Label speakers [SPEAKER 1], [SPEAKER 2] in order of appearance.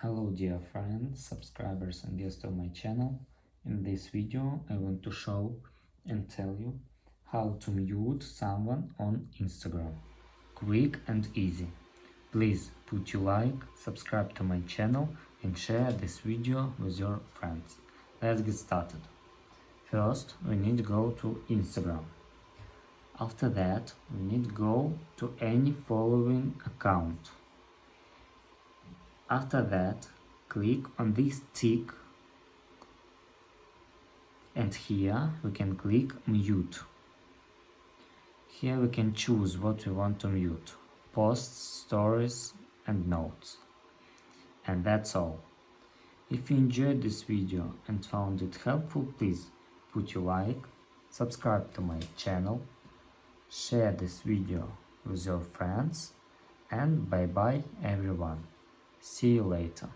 [SPEAKER 1] Hello dear friends, subscribers and guests of my channel. In this video I want to show and tell you how to mute someone on Instagram. Quick and easy. Please put your like, subscribe to my channel and share this video with your friends. Let's get started. First we need to go to Instagram. After that we need to go to any following account. After that, click on this tick and here we can click mute. Here we can choose what we want to mute: posts, stories and notes. And that's all. If you enjoyed this video and found it helpful, please put your like, subscribe to my channel, share this video with your friends, and bye bye everyone. See you later.